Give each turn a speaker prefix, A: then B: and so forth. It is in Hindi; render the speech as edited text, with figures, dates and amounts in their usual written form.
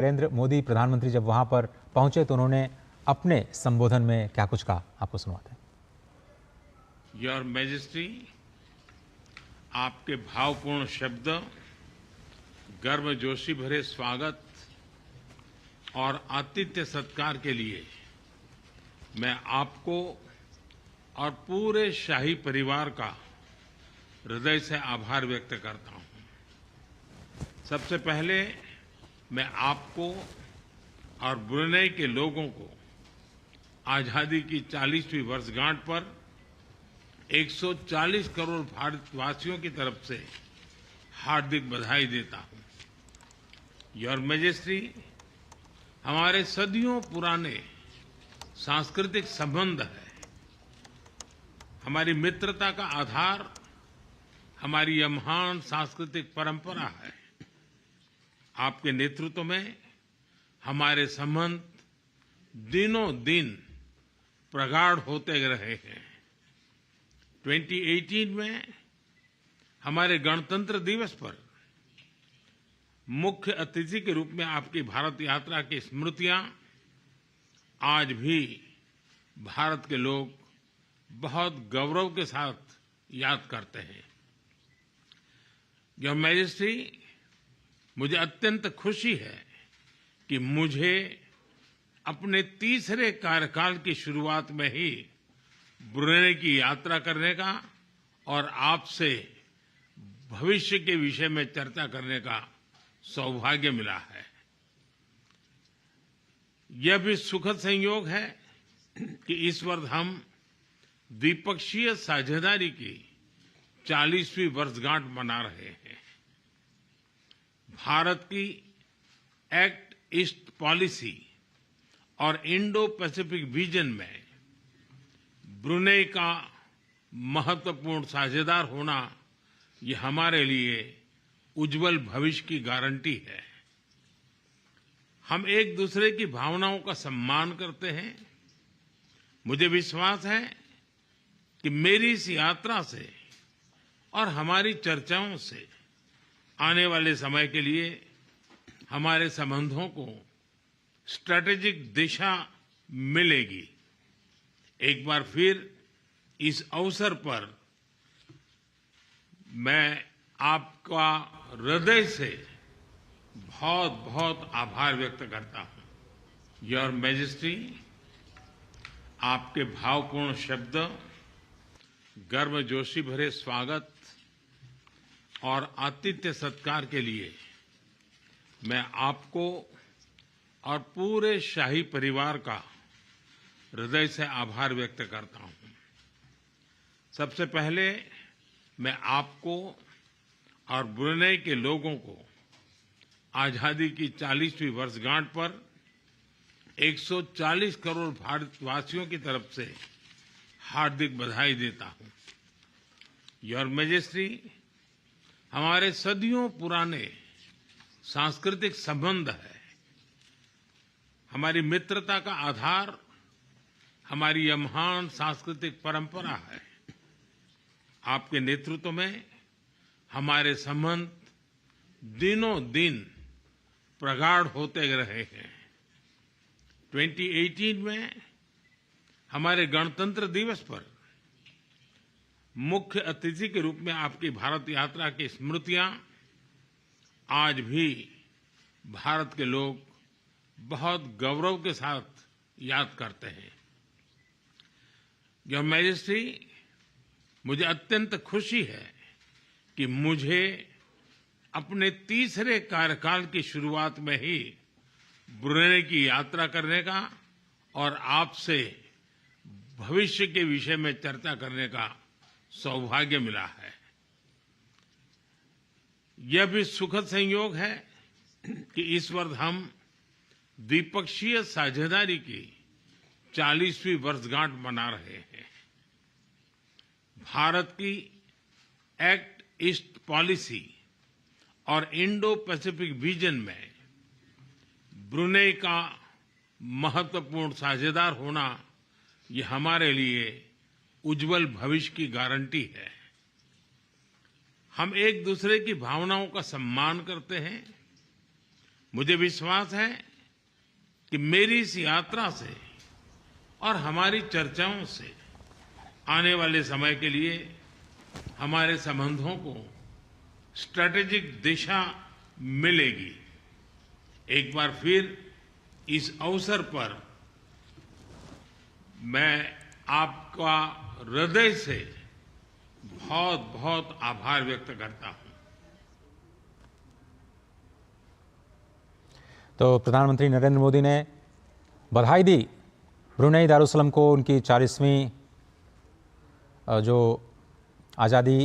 A: नरेंद्र मोदी प्रधानमंत्री जब वहां पर पहुंचे तो उन्होंने अपने संबोधन में क्या कुछ कहा, आपको सुनवाते हैं।
B: योर मैजेस्टी, आपके भावपूर्ण शब्द, गर्मजोशी भरे स्वागत और आतिथ्य सत्कार के लिए मैं आपको और पूरे शाही परिवार का हृदय से आभार व्यक्त करता हूं। सबसे पहले मैं आपको और ब्रुनेई के लोगों को आजादी की 40वीं वर्षगांठ पर 140 करोड़ भारतवासियों की तरफ से हार्दिक बधाई देता हूं। योर मैजेस्टी, हमारे सदियों पुराने सांस्कृतिक संबंध है। हमारी मित्रता का आधार हमारी यह महान सांस्कृतिक परंपरा है। आपके नेतृत्व में हमारे संबंध दिनों दिन प्रगाढ़ होते रहे हैं। 2018 में हमारे गणतंत्र दिवस पर मुख्य अतिथि के रूप में आपकी भारत यात्रा की स्मृतियां आज भी भारत के लोग बहुत गौरव के साथ याद करते हैं। योर मैजेस्टी, मुझे अत्यंत खुशी है कि मुझे अपने तीसरे कार्यकाल की शुरुआत में ही ब्रुनेई की यात्रा करने का और आपसे भविष्य के विषय में चर्चा करने का सौभाग्य मिला है। यह भी सुखद संयोग है कि इस वर्ष हम द्विपक्षीय साझेदारी की 40वीं वर्षगांठ मना रहे हैं। भारत की एक्ट ईस्ट पॉलिसी और इंडो पैसिफिक विजन में ब्रुनेई का महत्वपूर्ण साझेदार होना यह हमारे लिए उज्जवल भविष्य की गारंटी है। हम एक दूसरे की भावनाओं का सम्मान करते हैं। मुझे विश्वास है कि मेरी इस यात्रा से और हमारी चर्चाओं से आने वाले समय के लिए हमारे संबंधों को स्ट्रैटेजिक दिशा मिलेगी। एक बार फिर इस अवसर पर मैं आपका हृदय से बहुत बहुत आभार व्यक्त करता हूं। योर मैजेस्टी, आपके भावपूर्ण शब्द, गर्मजोशी भरे स्वागत और आतिथ्य सत्कार के लिए मैं आपको और पूरे शाही परिवार का हृदय से आभार व्यक्त करता हूं। सबसे पहले मैं आपको और ब्रुनेई के लोगों को आजादी की 40वीं वर्षगांठ पर 140 करोड़ भारतवासियों की तरफ से हार्दिक बधाई देता हूं। योर मैजेस्टी, हमारे सदियों पुराने सांस्कृतिक संबंध है। हमारी मित्रता का आधार हमारी यह महान सांस्कृतिक परंपरा है। आपके नेतृत्व में हमारे संबंध दिनों दिन प्रगाढ़ होते रहे हैं। 2018 में हमारे गणतंत्र दिवस पर मुख्य अतिथि के रूप में आपकी भारत यात्रा की स्मृतियां आज भी भारत के लोग बहुत गौरव के साथ याद करते हैं। योर मैजेस्टी, मुझे अत्यंत खुशी है कि मुझे अपने तीसरे कार्यकाल की शुरुआत में ही ब्रुनेई की यात्रा करने का और आपसे भविष्य के विषय में चर्चा करने का सौभाग्य मिला है। यह भी सुखद संयोग है कि इस वर्ष हम द्विपक्षीय साझेदारी की 40वीं वर्षगांठ मना रहे हैं। भारत की एक्ट ईस्ट पॉलिसी और इंडो पैसिफिक विजन में ब्रुनेई का महत्वपूर्ण साझेदार होना यह हमारे लिए उज्जवल भविष्य की गारंटी है। हम एक दूसरे की भावनाओं का सम्मान करते हैं। मुझे विश्वास है कि मेरी इस यात्रा से और हमारी चर्चाओं से आने वाले समय के लिए हमारे संबंधों को स्ट्रैटेजिक दिशा मिलेगी। एक बार फिर इस अवसर पर मैं आपका हृदय से बहुत बहुत आभार व्यक्त करता हूं।
A: तो प्रधानमंत्री नरेंद्र मोदी ने बधाई दी ब्रुनेई दारुसलाम को उनकी 40वीं जो आज़ादी